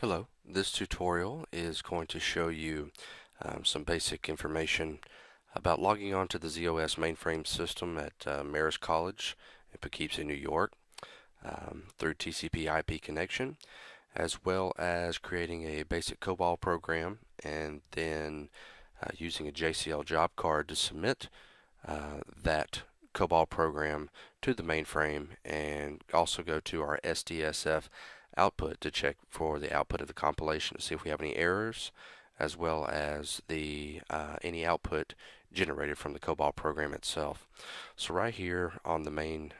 Hello, this tutorial is going to show you some basic information about logging on to the ZOS mainframe system at Marist College in Poughkeepsie, New York through TCP/IP connection, as well as creating a basic COBOL program and then using a JCL job card to submit that COBOL program to the mainframe, and also go to our SDSF output to check for the output of the compilation to see if we have any errors, as well as the any output generated from the COBOL program itself. So right here on the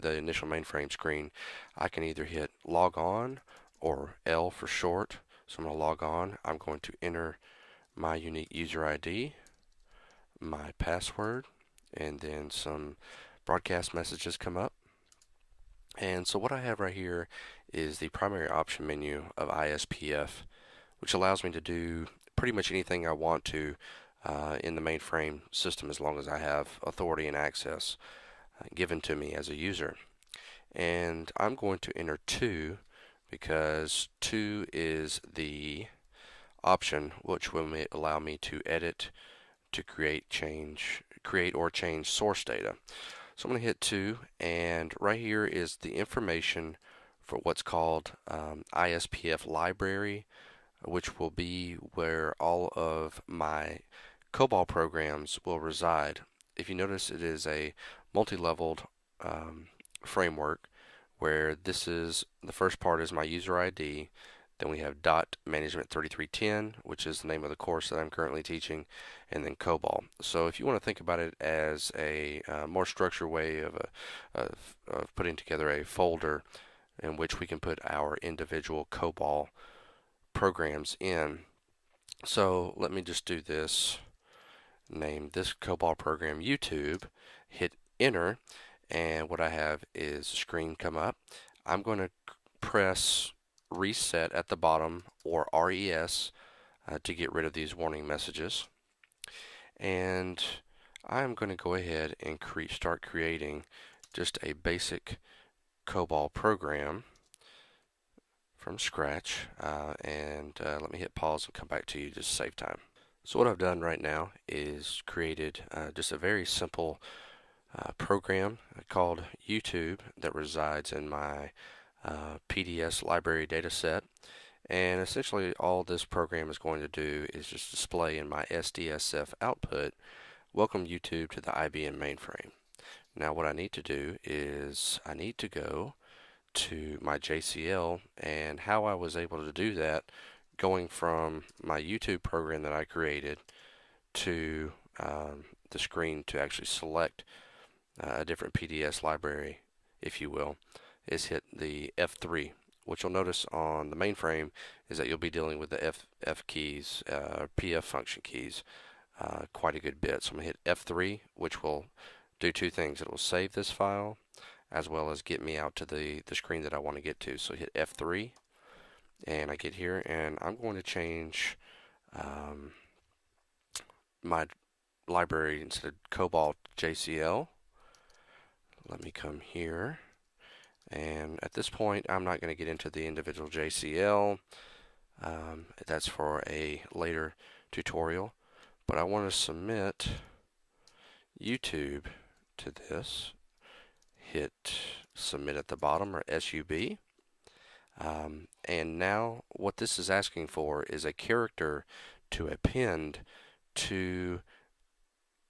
initial mainframe screen, I can either hit log on or L for short. So I'm going to log on. I'm going to enter my unique user ID, my password, and then some broadcast messages come up. And so what I have right here is the primary option menu of ISPF, which allows me to do pretty much anything I want to in the mainframe system as long as I have authority and access given to me as a user. And I'm going to enter 2 because 2 is the option which will allow me to edit, to create or change source data. So I'm going to hit 2, and right here is the information for what's called ISPF library, which will be where all of my COBOL programs will reside. If you notice, it is a multi-leveled framework where this is the first part is my user ID. Then we have .management 3310, which is the name of the course that I'm currently teaching, and then COBOL. So if you want to think about it as a more structured way of putting together a folder in which we can put our individual COBOL programs in. So let me just do this. Name this COBOL program YouTube, hit enter, and what I have is a screen come up. I'm going to press reset at the bottom, or RES, to get rid of these warning messages. And I'm going to go ahead and start creating just a basic COBOL program from scratch. Let me hit pause and come back to you just to save time. So what I've done right now is created just a very simple program called YouTube that resides in my PDS library data set, and essentially all this program is going to do is just display in my SDSF output, welcome YouTube to the IBM mainframe. Now what I need to do is I need to go to my JCL, and how I was able to do that going from my YouTube program that I created to the screen to actually select a different PDS library, if you will, is hit the F3. What you'll notice on the mainframe is that you'll be dealing with the F keys, PF function keys, quite a good bit. So I'm going to hit F3, which will do two things. It will save this file as well as get me out to the screen that I want to get to. So hit F3, and I get here, and I'm going to change my library instead of COBOL JCL. Let me come here, and at this point I'm not going to get into the individual JCL. That's for a later tutorial, but I want to submit YouTube to this. Hit submit at the bottom, or SUB. And now what this is asking for is a character to append to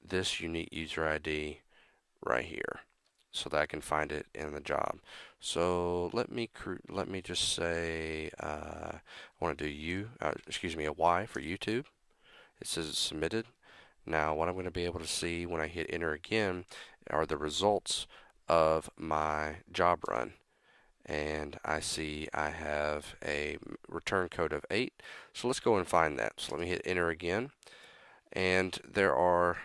this unique user ID right here, so that I can find it in the job. So let me just say I want to do a Y for YouTube. It says it's submitted. Now what I'm going to be able to see when I hit enter again are the results of my job run. And I see I have a return code of 8. So let's go and find that. So let me hit enter again. And there are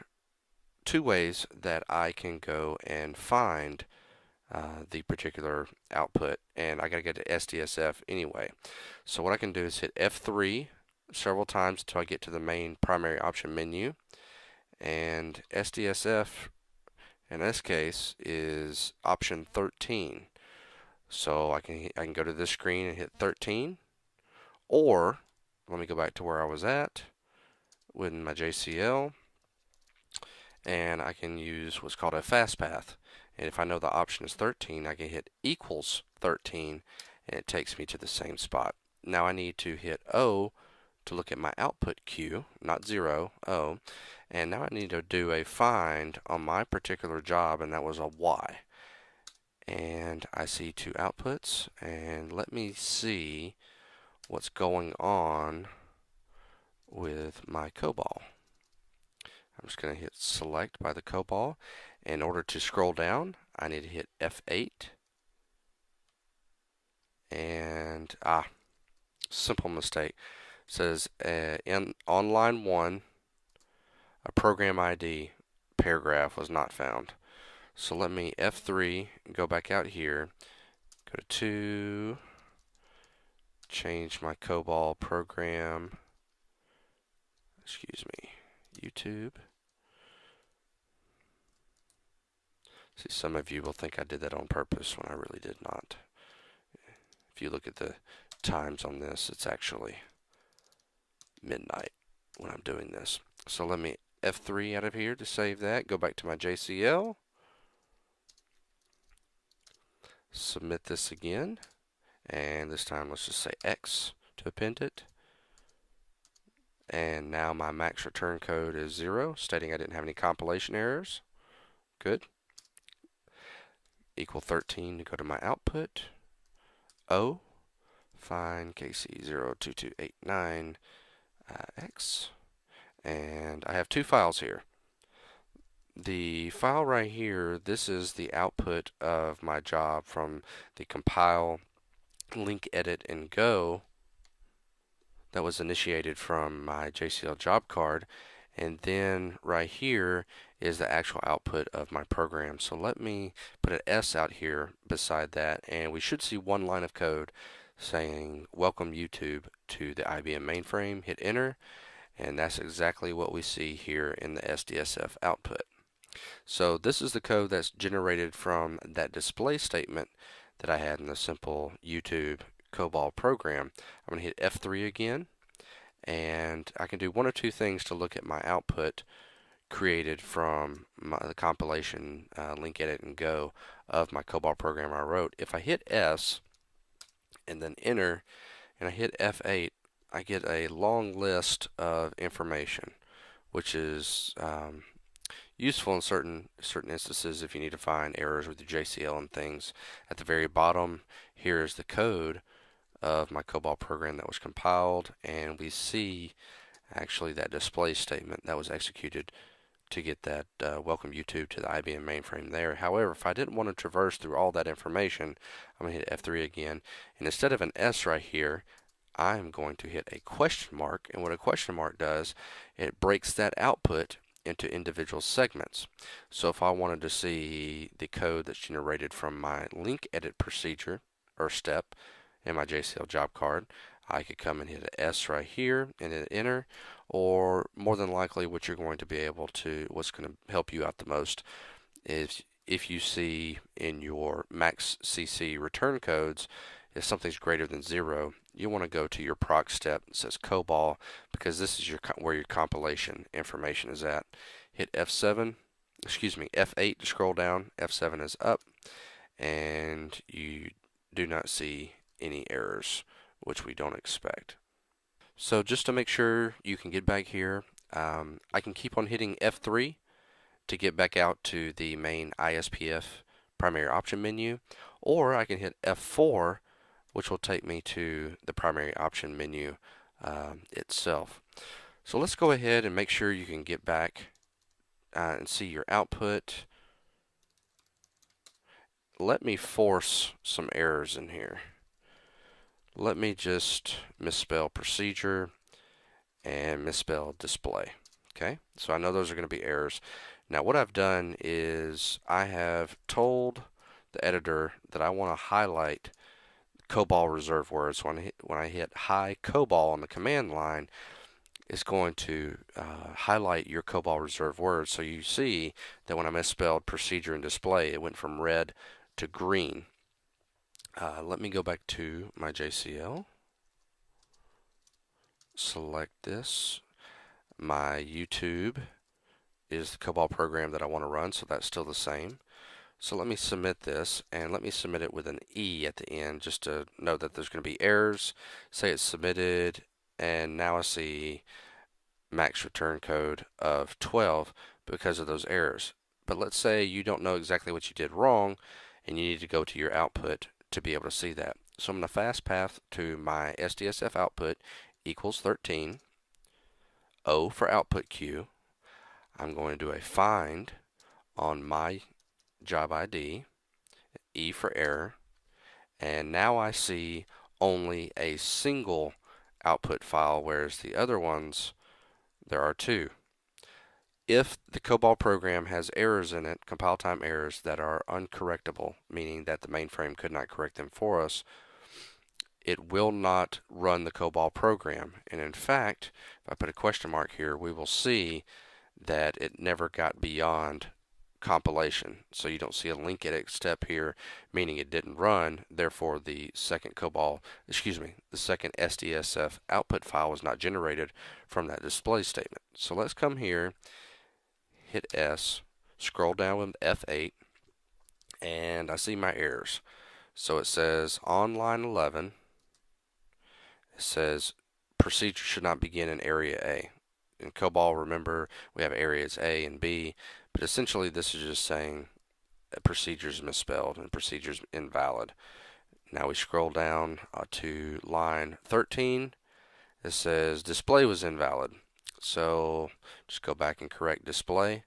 two ways that I can go and find the particular output. And I got to get to SDSF anyway. So what I can do is hit F3 several times until I get to the main primary option menu. And SDSF in this case is option 13. So I can go to this screen and hit 13, Or, let me go back to where I was at with my JCL, and I can use what's called a fast path. And if I know the option is 13, I can hit equals 13, and it takes me to the same spot. Now I need to hit O to look at my output queue, not 0, O. And now I need to do a find on my particular job, and that was a Y. And I see two outputs, and let me see what's going on with my COBOL. I'm just going to hit select by the COBOL. In order to scroll down, I need to hit F8. And, simple mistake. It says on line 1, a program ID paragraph was not found. So let me F3, go back out here, go to 2, change my COBOL program, YouTube. See, some of you will think I did that on purpose when I really did not. If you look at the times on this, it's actually midnight when I'm doing this. So let me F3 out of here to save that. Go back to my JCL. Submit this again. And this time let's just say X to append it. And now my max return code is 0, stating I didn't have any compilation errors. Good. Equal 13 to go to my output. O, find KC02289 X. And I have two files here. The file right here, this is the output of my job from the compile, link, edit, and go that was initiated from my JCL job card. And then right here is the actual output of my program. So let me put an S out here beside that, and we should see one line of code saying welcome YouTube to the IBM mainframe. Hit enter, and that's exactly what we see here in the SDSF output. So this is the code that's generated from that display statement that I had in the simple YouTube COBOL program. I'm going to hit F3 again, and I can do one or two things to look at my output created from the compilation, link, edit, and go of my COBOL program I wrote. If I hit S and then enter, and I hit F8, I get a long list of information, which is useful in certain instances if you need to find errors with your JCL and things. At the very bottom, here is the code of my COBOL program that was compiled, and we see actually that display statement that was executed to get that welcome YouTube to the IBM mainframe there. However, if I didn't want to traverse through all that information, I'm going to hit F3 again, and instead of an S right here, I'm going to hit a question mark, and what a question mark does, it breaks that output into individual segments. So if I wanted to see the code that's generated from my link edit procedure or step in my JCL job card, I could come and hit an S right here and hit enter, or more than likely what you're going to be able to, what's going to help you out the most is if you see in your max CC return codes, if something's greater than 0, you want to go to your proc step that says COBOL, because this is where your compilation information is at. Hit F8 to scroll down. F7 is up, and you do not see any errors, which we don't expect. So just to make sure you can get back here, I can keep on hitting F3 to get back out to the main ISPF primary option menu, or I can hit F4, which will take me to the primary option menu itself. So let's go ahead and make sure you can get back and see your output. Let me force some errors in here. Let me just misspell procedure and misspell display. Okay, so I know those are going to be errors. Now what I've done is I have told the editor that I want to highlight COBOL reserved words. When I hit high COBOL on the command line, it's going to highlight your COBOL reserved words. So you see that when I misspelled procedure and display, it went from red to green. Let me go back to my JCL. select this. My YouTube is the COBOL program that I want to run, so that's still the same. So let me submit this, and let me submit it with an E at the end just to know that there's going to be errors. Say it's submitted, and now I see max return code of 12 because of those errors. But let's say you don't know exactly what you did wrong, and you need to go to your output to be able to see that. So I'm going to fast path to my SDSF output equals 13, O for output queue. I'm going to do a find on my job ID, E for error, and now I see only a single output file, whereas the other ones, there are two. If the COBOL program has errors in it, compile time errors that are uncorrectable, meaning that the mainframe could not correct them for us, it will not run the COBOL program. And in fact, if I put a question mark here, we will see that it never got beyond compilation. So you don't see a link edit step here, meaning it didn't run. Therefore, the second the second SDSF output file was not generated from that display statement. So let's come here, hit S, scroll down with F8, and I see my errors. So it says on line 11, it says procedure should not begin in area A. In COBOL, remember, we have areas A and B, but essentially this is just saying procedure is misspelled and procedure is invalid. Now we scroll down to line 13. It says display was invalid. So just go back and correct display,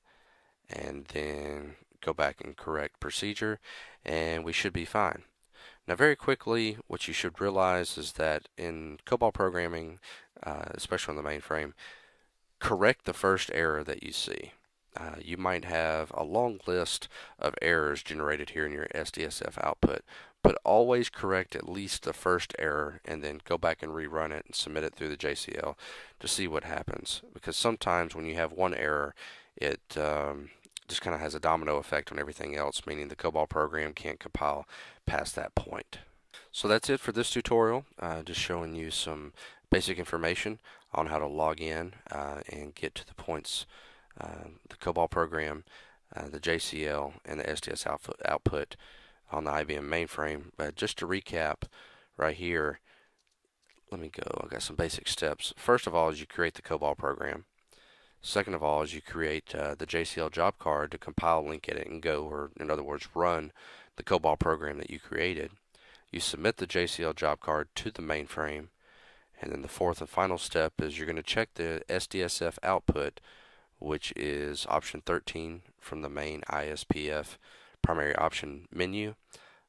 and then go back and correct procedure, and we should be fine. Now, very quickly, what you should realize is that in COBOL programming, especially on the mainframe, correct the first error that you see. You might have a long list of errors generated here in your SDSF output, but always correct at least the first error and then go back and rerun it and submit it through the JCL to see what happens. Because sometimes when you have one error, it just kind of has a domino effect on everything else, meaning the COBOL program can't compile past that point. So that's it for this tutorial, just showing you some basic information on how to log in and get to the points, the COBOL program, the JCL, and the SDS output on the IBM mainframe. But just to recap right here, let me go. I've got some basic steps. First of all is you create the COBOL program. Second of all is you create the JCL job card to compile, link edit, and go, or in other words, run the COBOL program that you created. You submit the JCL job card to the mainframe, and then the fourth and final step is you're going to check the SDSF output, which is option 13 from the main ISPF primary option menu,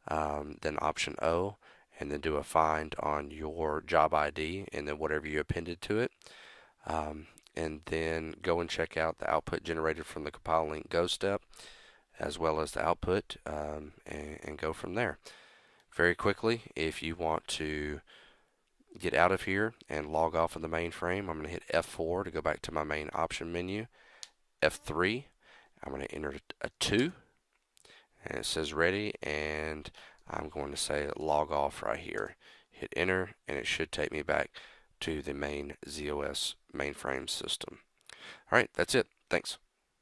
then option O, and then do a find on your job ID and then whatever you appended to it. And then go and check out the output generated from the compile link go step, as well as the output, and go from there. Very quickly, if you want to get out of here and log off of the mainframe, I'm going to hit F4 to go back to my main option menu. F3, I'm going to enter a 2, and it says ready, and I'm going to say log off right here. Hit enter, and it should take me back to the main ZOS mainframe system. All right, that's it. Thanks.